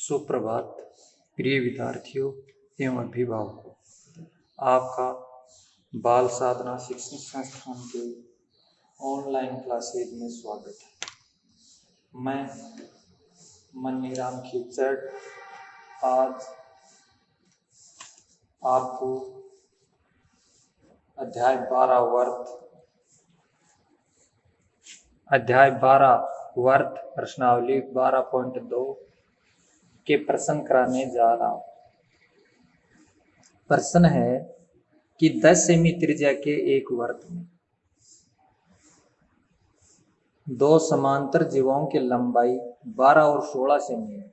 सुप्रभात प्रिय विद्यार्थियों एवं अभिभावकों, आपका बाल साधना शिक्षण संस्थान के ऑनलाइन क्लासेज में स्वागत है। मैं मनीराम खिचड़ आज आपको अध्याय 12 वर्त प्रश्नावली 12.2 के प्रश्न कराने जा रहा हूं। प्रश्न है कि 10 सेमी त्रिज्या के एक वर्त में दो समांतर जीवाओं की लंबाई 12 और 16 सेमी है।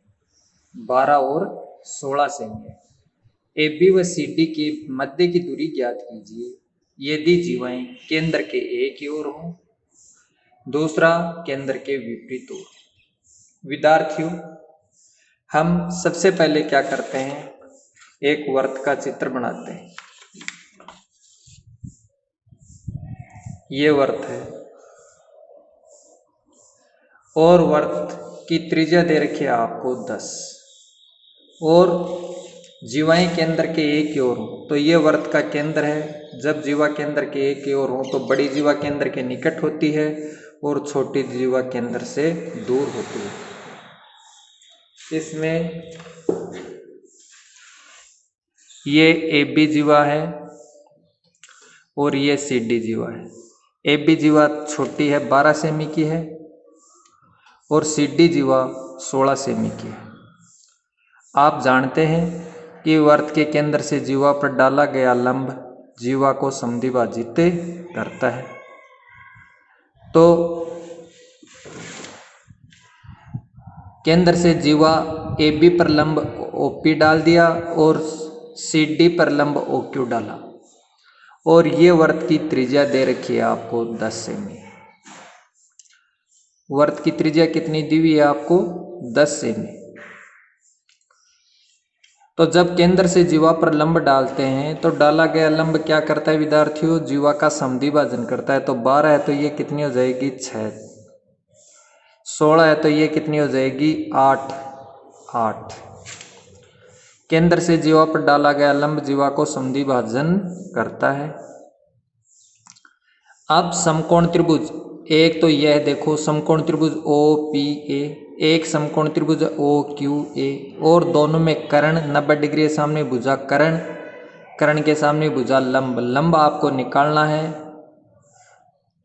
12 और 16 सेमी है। AB व CD के मध्य की दूरी ज्ञात कीजिए यदि जीवाएं केंद्र के एक की ओर हों, दूसरा केंद्र के विपरीत ओर। विद्यार्थियों, हम सबसे पहले क्या करते हैं, एक वर्त का चित्र बनाते हैं। ये वर्त है और वर्त की त्रिज्या दे रखी है आपको 10 और जीवाएं केंद्र के एक की ओर हो तो ये वर्त का केंद्र है। जब जीवा केंद्र के एक की ओर हो तो बड़ी जीवा केंद्र के निकट होती है और छोटी जीवा केंद्र से दूर होती है। इसमें ये AB जीवा है और ये CD जीवा है। AB जीवा छोटी है, 12 सेमी की है और CD जीवा 16 सेमी की है। आप जानते हैं कि वर्त के केंद्र से जीवा पर डाला गया लंब जीवा को समद्विभाजित करता है। तो केंद्र से जीवा AB पर लंब OP डाल दिया और CD पर लंब OQ डाला और ये वर्त की त्रिज्या दे रखी है आपको 10 सेमी। वर्त की त्रिज्या कितनी दी हुई है आपको? 10 सेमी। तो जब केंद्र से जीवा पर लंब डालते हैं तो डाला गया लंब क्या करता है विद्यार्थियों? जीवा का समद्विभाजन करता है। तो 12 है तो ये कितनी हो जाएगी? 6। 16 है तो ये कितनी हो जाएगी? 8। केंद्र से जीवा पर डाला गया लंब जीवा को समद्विभाजन करता है। अब समकोण त्रिभुज, एक तो यह देखो समकोण त्रिभुज OPA, एक समकोण त्रिभुज OQA और दोनों में कर्ण 90 डिग्री सामने भुजा कर्ण, कर्ण के सामने भुजा लंब। लंब आपको निकालना है,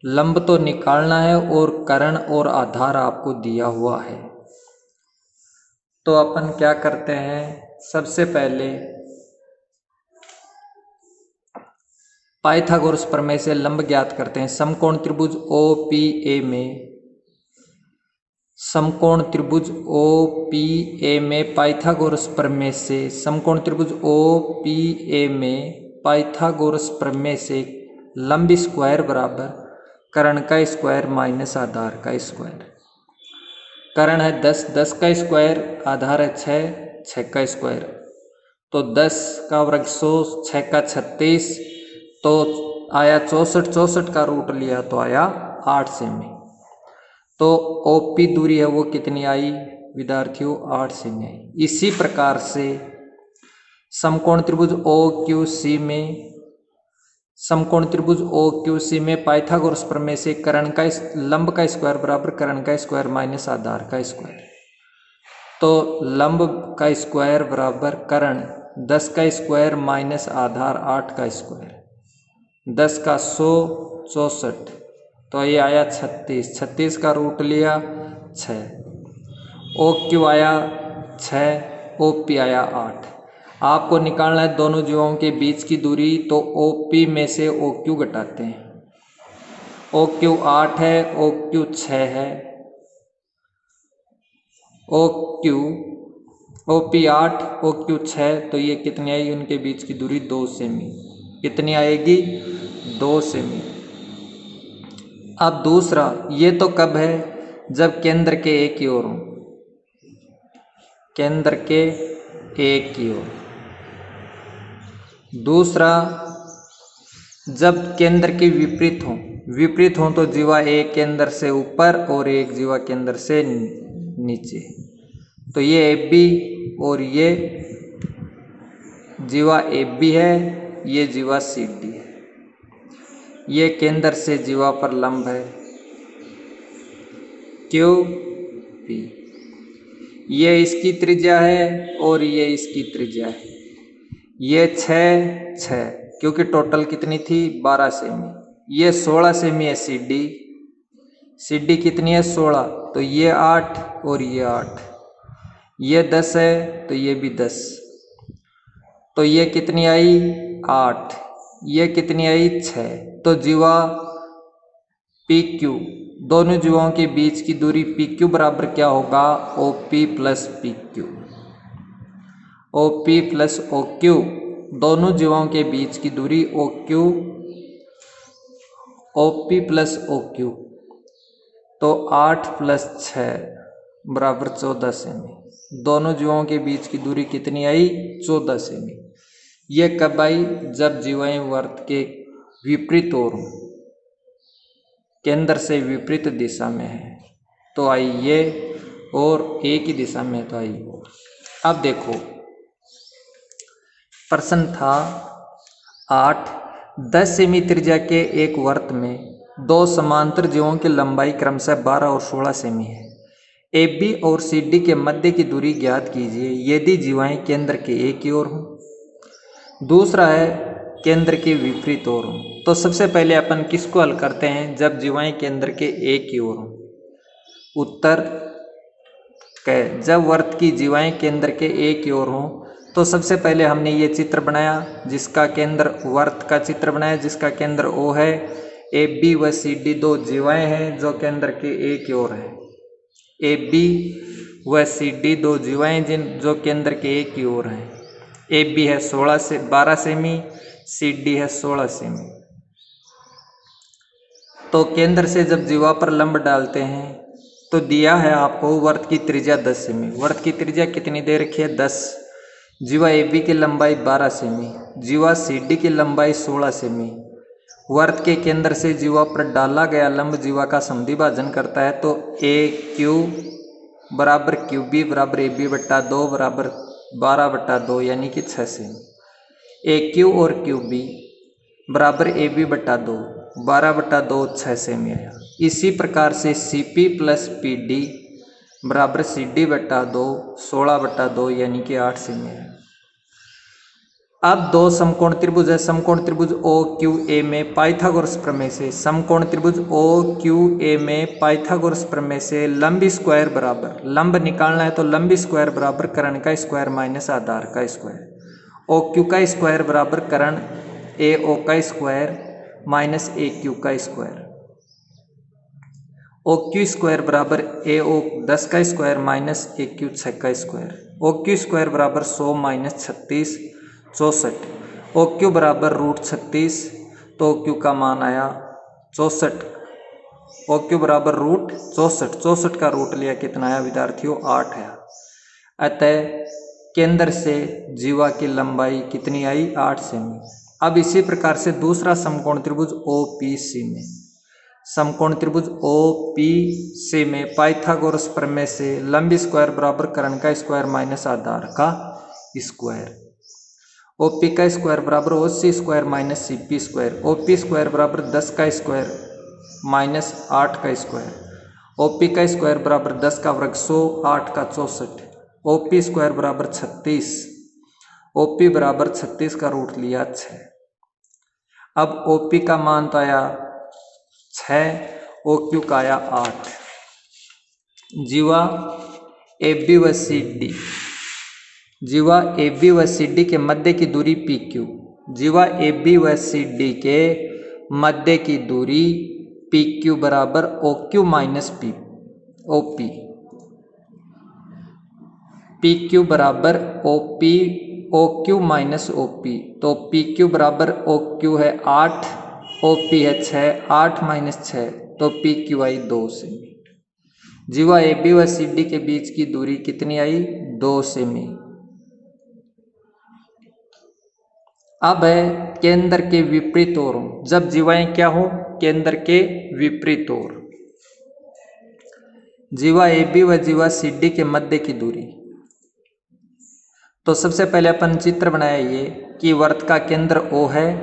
लंब तो निकालना है और कर्ण और आधार आपको दिया हुआ है। तो अपन क्या करते हैं, सबसे पहले पाइथागोरस प्रमेय से लंब ज्ञात करते हैं। समकोण त्रिभुज OPA में, समकोण त्रिभुज OPA में पाइथागोरस प्रमेय से, समकोण त्रिभुज OPA में पाइथागोरस प्रमेय से लंब स्क्वायर बराबर कर्ण का स्क्वायर माइनस आधार का स्क्वायर। कर्ण है 10, 10 का स्क्वायर, आधार है 6, 6 का स्क्वायर। तो 10 का वर्ग 100, 6 का 36, तो आया 64, 64 का रूट लिया तो आया 8 सेमी। तो OP दूरी है वो कितनी आई विद्यार्थियों? 8 सेमी आई। इसी प्रकार से समकोण त्रिभुज OQC में, समकोण त्रिभुज OQC में पाइथागोरस प्रमेय से कर्ण का लंब का स्क्वायर बराबर कर्ण का स्क्वायर माइनस आधार का स्क्वायर। तो लंब का स्क्वायर बराबर कर्ण 10 का स्क्वायर माइनस आधार 8 का स्क्वायर। 10 का 100, 64, तो ये आया 36, 36 का रूट लिया 6। OQ आया 6, OP आया 8। आपको निकालना है दोनों जीवाओं के बीच की दूरी, तो OP में से OQ घटाते हैं। OQ 8 है, OQ 6 है, OP 8, OQ 6, तो ये कितनी आई? उनके बीच की दूरी 2 सेमी। कितनी आएगी? 2 सेमी। अब दूसरा, ये तो कब है? जब केंद्र के एक की ओर हो, केंद्र के एक की ओर। दूसरा, जब केंद्र के विपरीत हो, विपरीत हो तो जीवा एक केंद्र से ऊपर और एक जीवा केंद्र से नीचे। तो ये AB और ये जीवा ए बी है, ये जीवा सी डी है। ये केंद्र से जीवा पर लंब है क्यू पी। ये इसकी त्रिज्या है और ये इसकी त्रिज्या है। ये 6 क्योंकि टोटल कितनी थी 12 सेमी। ये 16 सेमी है सी डी कितनी है 16, तो ये 8 और ये 8। ये 10 है तो ये भी 10, तो ये कितनी आई 8, ये कितनी आई 6। तो जीवा पी क्यू, दोनों जीवाओं के बीच की दूरी पी क्यू बराबर क्या होगा O P plus P Q. O P plus O Q, दोनों जीवाओं के बीच की दूरी O Q, O P plus O Q. तो 8 प्लस 6 बराबर 14 सेमी। दोनों जीवाओं के बीच की दूरी कितनी आई 14 सेमी। ये कब आई जब जीवाएं वर्त के विपरीत ओर हों, केंद्र से विपरीत दिशा में है तो आई ये, और एक ही दिशा में तो आई वो। अब देखो प्रश्न था 8, 10 सेमी त्रिज्या के एक वर्त में दो समांतर जीवों की लंबाई क्रमशः 12 और 16 सेमी है। ए बी और सी डी के मध्य की दूरी ज्ञात कीजिए यदि जीवाएं केंद्र के एक की ओर हों। दूसरा है केंद्र के विपरीत ओर हों। तो सबसे पहले अपन किसको हल करते हैं जब जीवाएं केंद्र के एक की ओर हों। उत्तर क, जब वर्त की जीवाएं केंद्र के एक की ओर हों तो सबसे पहले हमने ये चित्र बनाया जिसका केंद्र, वर्त का चित्र बनाया जिसका केंद्र ओ है। ए बी व सी डी दो जीवाएं हैं जो केंद्र के एक की ओर है। ए बी व सी डी दो जीवाएं जो केंद्र के एक की ओर हैं। ए बी है 12 सेमी, सी डी है 16 सेमी। तो केंद्र से जब जीवा पर लंब डालते हैं तो दिया है आपको वर्त की त्रिज्या 10 सेमी। वर्त की त्रिज्या कितनी दे रखी है 10। जीवा ए बी की लंबाई 12 सेमी, जीवा सी डी की लंबाई 16 सेमी। वर्त के केंद्र से जीवा पर डाला गया लंब जीवा का समद्विभाजन करता है तो ए क्यू बराबर क्यू बी बराबर ए बी बट्टा 2 बराबर 12/2 यानी कि 6 सेमी। ए क्यू और क्यू बी बराबर ए बी बट्टा 2, 12/2 6 सेमी आया। इसी प्रकार से C P plus P D बराबर सी डी बट्टा 2, 16/2 यानी कि 8 सेमी है। अब दो समकोण त्रिभुज है। समकोण त्रिभुज ओ क्यू ए में पाइथागोरस प्रमेय से, समकोण त्रिभुज ओ क्यू ए में पाइथागोरस प्रमेय से लंबी स्क्वायर बराबर, लंब निकालना है तो लंबी स्क्वायर बराबर कर्ण का स्क्वायर माइनस आधार का स्क्वायर। ओ क्यू का स्क्वायर बराबर कर्ण ए ओ का स्क्वायर माइनस ए क्यू का स्क्वायर। ओ क्यू स्क्वायर बराबर ए ओ 10 का स्क्वायर माइनस ए क्यू 6 का स्क्वायर। ओ क्यू स्क्वायर बराबर 100 माइनस 36 64। ओ क्यू बराबर √36, तो ओ क्यू का मान आया 64। ओ क्यू बराबर √64, 64 का रूट लिया कितना आया विद्यार्थियों 8 है। अतः केंद्र से जीवा की लंबाई कितनी आई 8 सेमी। अब इसी प्रकार से दूसरा समकोण त्रिभुज ओ पी सी में, समकोण त्रिभुज ओ पी सी में पाइथागोरस प्रमेय से लंबी स्क्वायर बराबर कर्ण का स्क्वायर माइनस आधार का स्क्वायर। ओ पी का स्क्वायर बराबर O C square minus C P square. O P square बराबर 10 का स्क्वायर माइनस 8 का स्क्वायर। ओ पी का स्क्वायर बराबर 10 का वर्ग 100, 8 का 64। ओ पी स्क्वायर बराबर 36, ओ पी बराबर 36 का रूट लिया 6। अब ओ पी का मान तो आया 6, ओ क्यू का आया 8। जीवा ए बी व सी डी, जीवा ए बी व सी डी के मध्य की दूरी पी क्यू। जीवा ए बी व सी डी के मध्य की दूरी पी क्यू बराबर O Q minus P O P. P Q बराबर O P O Q minus O P. तो पी क्यू बराबर ओ क्यू है 8, ओ पी है 6, 8 माइनस 6 तो पी क्यू आई 2 सेमी। जीवा ए बी व सी डी के बीच की दूरी कितनी आई 2 सेमी। अब है केंद्र के विपरीत ओर, जब जीवाएं क्या हो केंद्र के विपरीत ओर। जीवा ए बी व जीवा सी डी के मध्य की दूरी, तो सबसे पहले अपन चित्र बनाया ये कि वर्त का केंद्र O है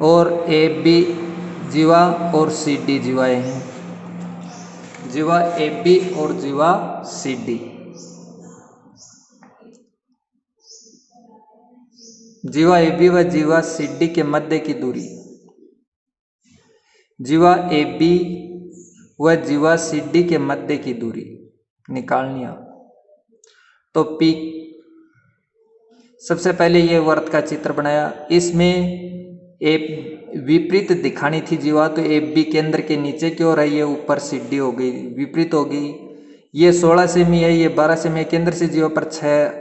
और AB जीवा और CD जीवाएं हैं, जीवा AB और जीवा CD। जीवा AB व जीवा CD के मध्य की दूरी, जीवा AB व जीवा CD के मध्य की दूरी निकालनी है। तो P, सबसे पहले ये वर्त का चित्र बनाया, इसमें एक विपरीत दिखानी थी जीवा, तो AB केंद्र के नीचे की ओर है, ये ऊपर CD हो गई, विपरीत हो गई। ये 16 सेमी है, ये 12 सेमी है, केंद्र से जीवा पर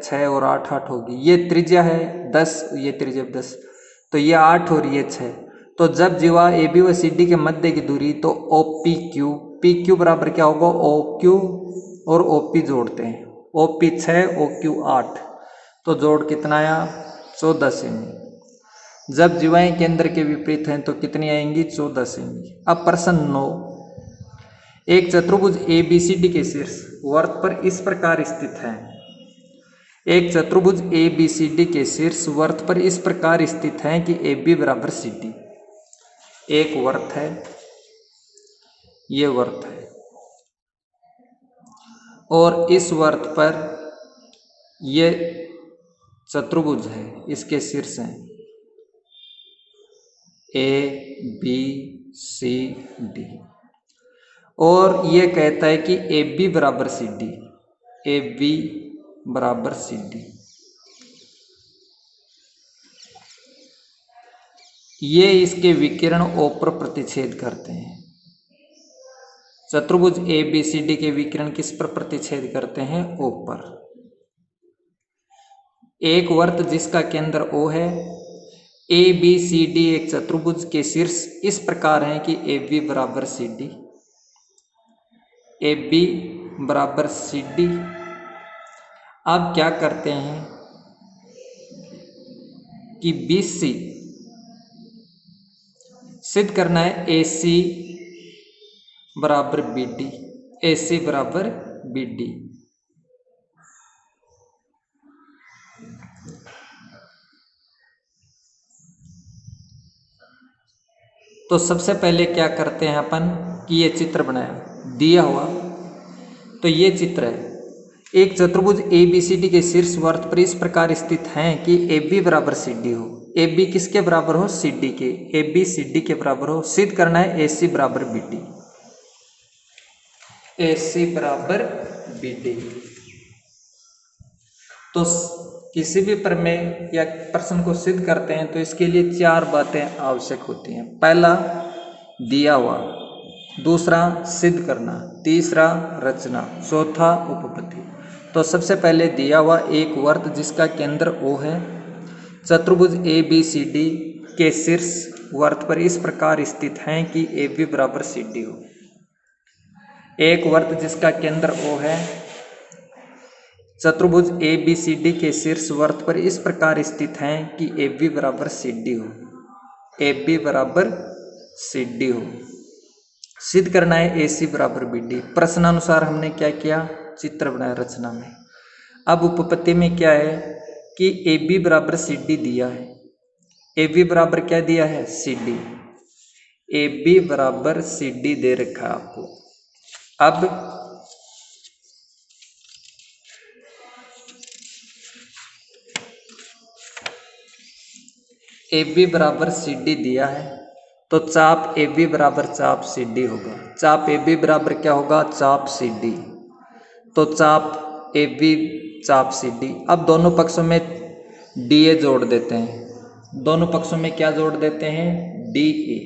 6 और 8 होगी। ये त्रिज्या है 10, ये त्रिज्या 10, तो ये 8 और ये 6। तो जब जीवा AB व CD के मध्य की दूरी, तो OPQ, PQ बराबर क्या होगा, OQ और OP जोड़ते हैं, OP 6 OQ 8, तो जोड़ कितना आया 14 सेमी। जब जीवाएं केंद्र के विपरीत हैं तो कितनी आएंगी, 14 सेमी। अब प्रश्न 9, एक चतुर्भुज ABCD के शीर्ष वर्त पर इस प्रकार स्थित है। एक चतुर्भुज ABCD के शीर्ष वर्त पर इस प्रकार स्थित है कि AB बराबर CD। एक वर्त है, ये वर्त है, और इस वर्त पर ये चतुर्भुज है, इसके शीर्ष हैं ABCD, और ये कहता है कि AB बराबर CD, AB बराबर CD। ये इसके विकिरण O पर प्रतिच्छेद करते हैं। चतुर्भुज ABCD के विकिरण किस पर प्रतिच्छेद करते हैं, O पर। एक वर्त जिसका केंद्र O है, ABCD एक चतुर्भुज के शीर्ष इस प्रकार हैं कि AB बराबर CD, AB बराबर CD। अब क्या करते हैं कि BC सिद्ध करना है, AC बराबर BD, AC बराबर BD। तो सबसे पहले क्या करते हैं अपन कि ये चित्र बनाया, दिया हुआ, तो ये चित्र है, एक चतुर्भुज ABCD के शीर्ष वर्त पर इस प्रकार स्थित हैं कि AB बराबर CD हो। AB किसके बराबर हो, CD के, AB CD के बराबर हो। सिद्ध करना है AC बराबर BD, AC बराबर BD। तो किसी भी प्रमेय या प्रश्न को सिद्ध करते हैं तो इसके लिए 4 बातें आवश्यक होती हैं। पहला दिया हुआ, दूसरा सिद्ध करना, तीसरा रचना, चौथा उपपत्ति। तो सबसे पहले दिया हुआ, एक वर्त जिसका केंद्र O है, चतुर्भुज ABCD के शीर्ष वर्त पर इस प्रकार स्थित हैं कि AB बराबर CD हो। एक वर्त जिसका केंद्र O है, चतुर्भुज ABCD के शीर्ष वर्त पर इस प्रकार स्थित हैं कि AB बराबर CD हो, AB बराबर CD हो। सिद्ध करना है AC बराबर BD। प्रश्नानुसार हमने क्या किया, चित्र बनाया रचना में। अब उपपत्ति में क्या है कि AB बराबर CD दिया है, AB बराबर क्या दिया है, CD, AB बराबर CD दे रखा है आपको। अब AB बराबर CD दिया है, तो चाप AB बराबर चाप CD होगा। चाप AB बराबर क्या होगा, चाप CD, तो चाप AB चाप CD। अब दोनों पक्षों में DA जोड़ देते हैं, दोनों पक्षों में क्या जोड़ देते हैं, DA।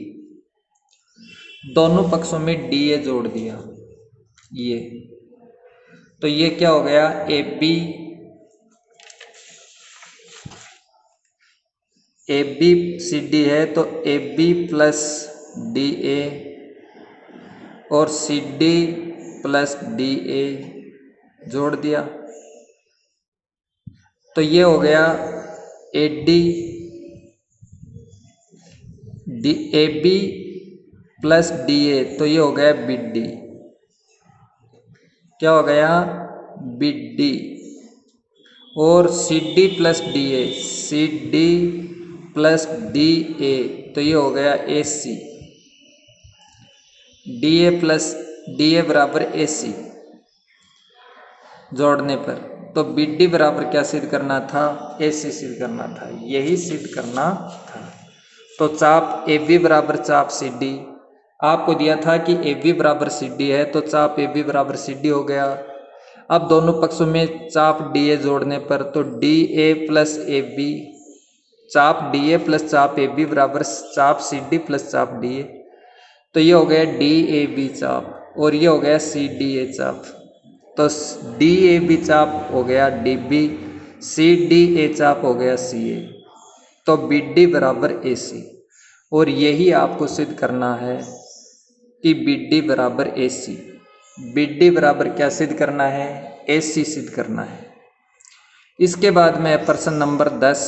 दोनों पक्षों में DA जोड़ दिया, ये तो ये क्या हो गया, ABCD है तो AB प्लस DA और CD प्लस DA जोड़ दिया, तो ये हो गया AB प्लस DA, तो ये हो गया BD। क्या हो गया, BD। और C D plus D A, C D plus D A, तो ये हो गया A C, D A plus D A बराबर ए सी जोड़ने पर, तो बी डी बराबर क्या सिद्ध करना था, ए सी सिद्ध करना था, यही सिद्ध करना था। तो चाप ए बी बराबर चाप सी डी, आपको दिया था कि ए बी बराबर सी डी है, तो चाप ए बी बराबर सी डी हो गया। अब दोनों पक्षों में चाप डी ए जोड़ने पर, तो D A plus A B, चाप डी ए प्लस चाप ए बी बराबर चाप सी डी प्लस चाप डी ए, तो ये हो गया डी ए बी चाप और ये हो गया सी डी ए चाप। तो डी ए बी चाप हो गया D B, C D A चाप हो गया सी ए, तो बी डी बराबर ए सी। और यही आपको सिद्ध करना है कि बी डी बराबर ए सी। बी डी बराबर क्या सिद्ध करना है, ए सी सिद्ध करना है। इसके बाद में प्रश्न नंबर 10,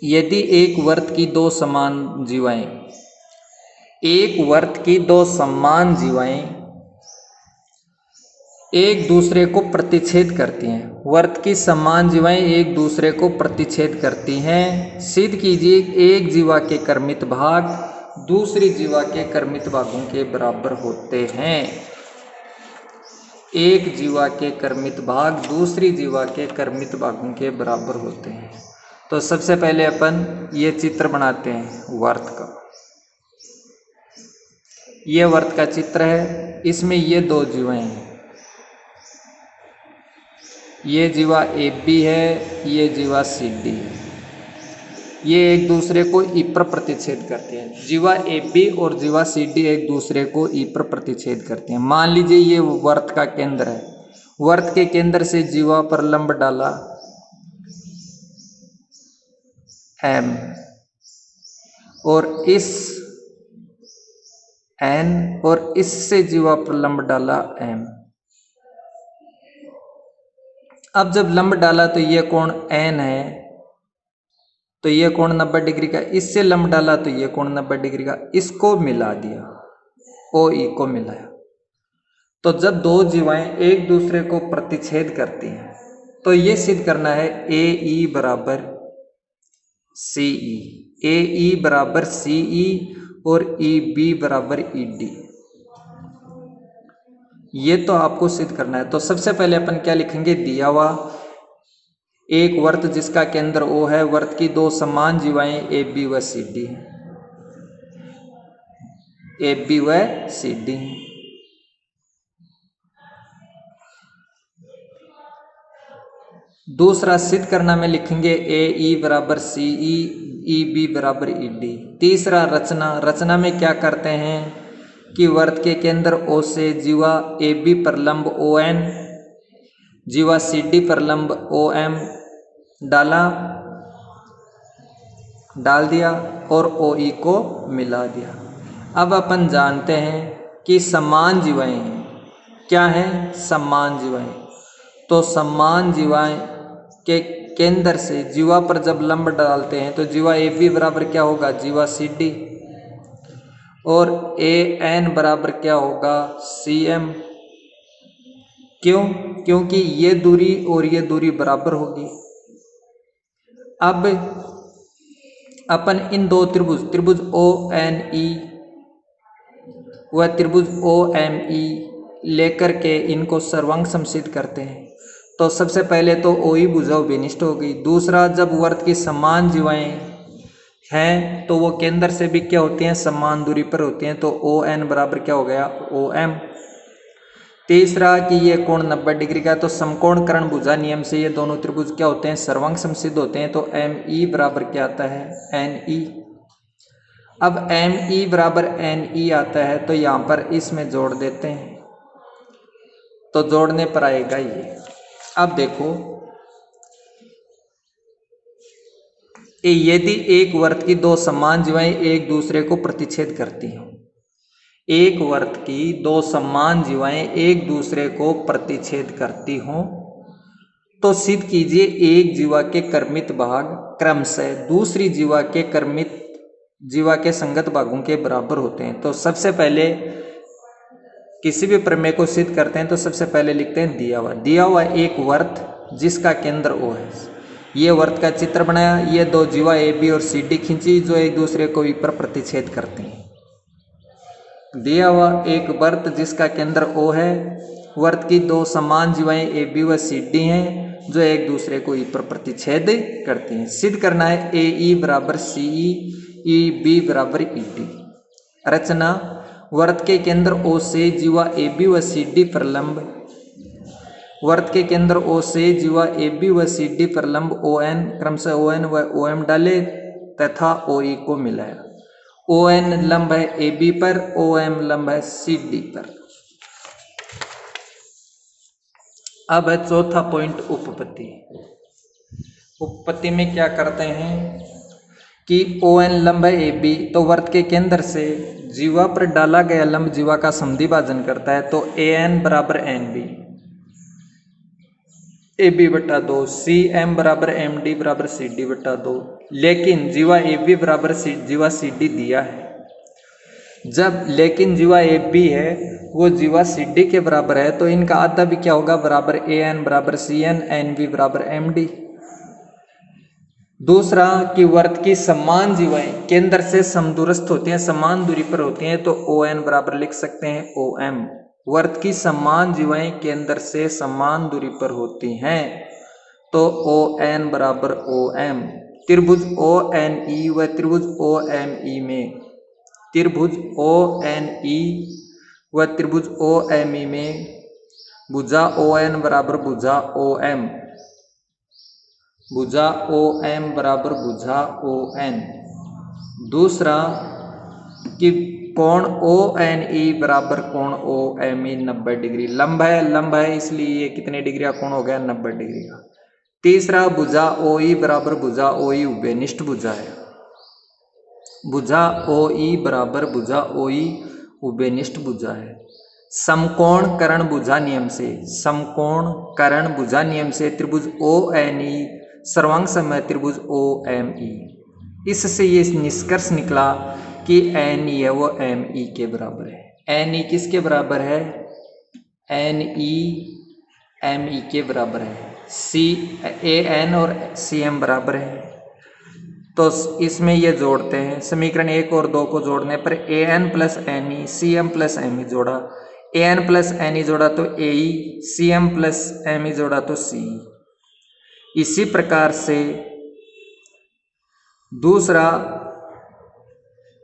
यदि एक वर्त की दो समान जीवाएं, एक वर्त की दो समान जीवाएं एक दूसरे को प्रतिच्छेद करती हैं, वर्त की समान जीवाएं एक दूसरे को प्रतिच्छेद करती हैं, सिद्ध कीजिए एक जीवा के क्रमित भाग दूसरी जीवा के क्रमित भागों के बराबर होते हैं। एक जीवा के क्रमित भाग दूसरी जीवा के क्रमित भागों के बराबर होते हैं। तो सबसे पहले अपन ये चित्र बनाते हैं वर्त का। ये वर्त का चित्र है, इसमें ये दो जीवाएं हैं, ये जीवा ए बी है, ये जीवा सी डी है। ये एक दूसरे को ई पर प्रतिच्छेद करते हैं। जीवा ए बी और जीवा सी डी एक दूसरे को ई पर प्रतिच्छेद करते हैं। मान लीजिए ये वर्त का केंद्र है, वर्त के केंद्र से जीवा पर लंब डाला एम और इस एन और इससे जीवा पर लंब डाला एम। अब जब लंब डाला तो ये कोण एन है, तो ये कोण 90 डिग्री का, इससे लंब डाला तो ये कोण 90 डिग्री का, इसको मिला दिया, ओ ई को मिलाया। तो जब दो जीवाएं एक दूसरे को प्रतिच्छेद करती हैं तो ये सिद्ध करना है ए ई बराबर सी ई, ए ई बराबर सी ई और ई बी बराबर ई डी, ये तो आपको सिद्ध करना है। तो सबसे पहले अपन क्या लिखेंगे, दिया हुआ एक वर्त जिसका केंद्र O है, वर्त की दो समान जीवाएं ए बी व सी डी, ए बी व सी डी। दूसरा सिद्ध करना में लिखेंगे ए ई बराबर सी ई, ई बी बराबर ई डी। तीसरा रचना, रचना में क्या करते हैं कि वर्त के केंद्र O से जीवा ए बी पर लंब ओ एन, जीवा सी डी पर लंब ओ एम डाल दिया और ओ ई को मिला दिया। अब अपन जानते हैं कि समान जीवाएं हैं, क्या है, समान जीवाएं। तो समान जीवाएं के केंद्र से जीवा पर जब लंब डालते हैं तो जीवा ए बी बराबर क्या होगा, जीवा सी डी, और ए एन बराबर क्या होगा, सी एम। क्यों, क्योंकि ये दूरी और ये दूरी बराबर होगी। अब अपन इन दो त्रिभुज, त्रिभुज ओ एन ई व त्रिभुज ओ एम ई लेकर के इनको सर्वांग समसिद्ध करते हैं। तो सबसे पहले तो ओ ई भुजा विनिष्ट हो गई। दूसरा, जब वर्त की समान जीवाएं हैं तो वो केंद्र से भी क्या होती हैं, समान दूरी पर होती हैं, तो ओ एन बराबर क्या हो गया, ओ एम। तीसरा कि ये कोण 90 डिग्री का है, तो समकोणकरण भुजा नियम से ये दोनों त्रिभुज क्या होते हैं, सर्वांग समसिद्ध होते हैं, तो एम ई बराबर क्या आता है, एन ई। अब एम ई बराबर एन ई आता है तो यहाँ पर इसमें जोड़ देते हैं, तो जोड़ने पर आएगा ये। अब देखो, यदि एक वर्त की दो समान जीवाएं एक दूसरे को प्रतिच्छेद करती हों, एक वर्त की दो समान जीवाएं एक दूसरे को प्रतिच्छेद करती हों, तो सिद्ध कीजिए एक जीवा के क्रमित भाग क्रमशः दूसरी जीवा के क्रमित जीवा के संगत भागों के बराबर होते हैं। तो सबसे पहले किसी भी प्रमेय को सिद्ध करते हैं तो सबसे पहले लिखते हैं दिया हुआ एक वर्त जिसका केंद्र O है। ये वर्त का चित्र बनाया, ये दो जीवा AB और CD खींची जो एक दूसरे को विपर प्रतिच्छेद करते हैं। दिया हुआ एक वर्त जिसका केंद्र O है, वर्त की दो समान जीवाएं AB व CD हैं जो एक दूसरे को विपर प्रतिच्छेद करती हैं। सिद्ध करना है AE बराबर CE, EB बराबर ED। रचना, वर्त के केंद्र O से जीवा AB व CD पर लंब, वर्त के केंद्र O से जीवा AB व CD पर लंब ON क्रमशः ON व OM डाले तथा OE को मिलाया। ON लंब है AB पर, OM लंब है CD पर। अब है चौथा पॉइंट उपपत्ति। उपपत्ति में क्या करते हैं कि ON लंब है AB, तो वर्त के केंद्र से जीवा पर डाला गया लंब जीवा का समद्विभाजन करता है, तो AN बराबर NB AB बटा 2, CM बराबर MD बराबर CD बटा 2। लेकिन जीवा AB बराबर जीवा CD दिया है। जब लेकिन जीवा AB है वो जीवा CD के बराबर है, तो इनका आधा भी क्या होगा, बराबर AN बराबर CN, NB बराबर MD। दूसरा कि वर्त की समान जीवाएं केंद्र से समदूरस्थ होती हैं, समान दूरी पर होती हैं, तो ON बराबर लिख सकते हैं OM। वर्त की समान जीवाएं केंद्र से समान दूरी पर होती हैं, तो ON बराबर OM। त्रिभुज ONE व त्रिभुज OME में, त्रिभुज ONE व त्रिभुज OME में भुजा ON बराबर भुजा OM, भुजा OM बराबर भुजा ON। दूसरा कि कोण ONE बराबर कोण OME 90 डिग्री। लंब है इसलिए ये कितने डिग्री का कोण हो गया, 90 डिग्री का। तीसरा भुजा OE बराबर भुजा OE उभयनिष्ठ भुजा है। भुजा OE बराबर भुजा OE उभयनिष्ठ भुजा है। समकोण कर्ण भुजा नियम से, समकोण कर्ण भुजा नियम से त्रिभुज ONE सर्वांग समय त्रिभुज OME। इससे ये निष्कर्ष निकला कि NE है वो ME के बराबर है। NE किसके बराबर है, NE ME के बराबर है। AN और CM बराबर है, तो इसमें ये जोड़ते हैं। समीकरण 1 और 2 को जोड़ने पर AN plus NE CM plus ME जोड़ा, AN प्लस NE जोड़ा तो AE, CM प्लस ME जोड़ा तो CE। इसी प्रकार से दूसरा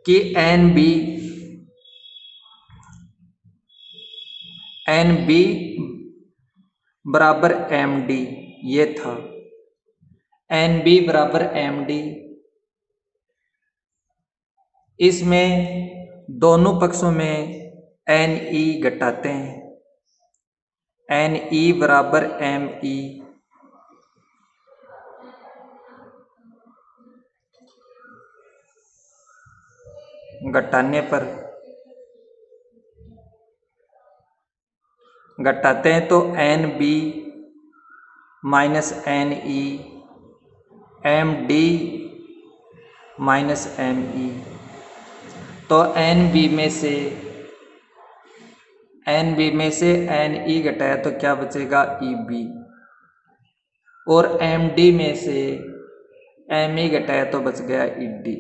कि NB बराबर MD, ये था NB बराबर MD। इसमें दोनों पक्षों में NE घटाते हैं, NE बराबर ME। घटाने पर घटाते हैं तो NB minus NE, MD minus ME। तो NB में NE घटाया तो क्या बचेगा, EB। और MD में से ME घटाया तो बच गया ED।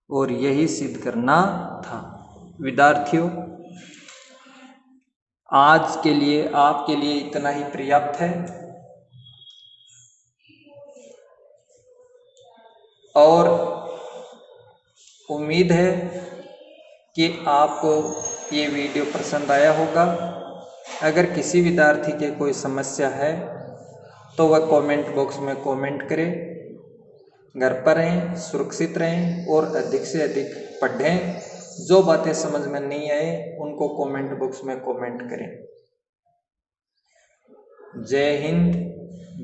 और यही सिद्ध करना था। विद्यार्थियों, आज के लिए आपके लिए इतना ही पर्याप्त है, और उम्मीद है कि आपको ये वीडियो पसंद आया होगा। अगर किसी विद्यार्थी के कोई समस्या है तो वह कमेंट बॉक्स में कमेंट करें। घर पर रहें, सुरक्षित रहें और अधिक से अधिक पढ़ें। जो बातें समझ में नहीं आए उनको कमेंट बॉक्स में कमेंट करें। जय हिंद,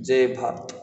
जय भारत।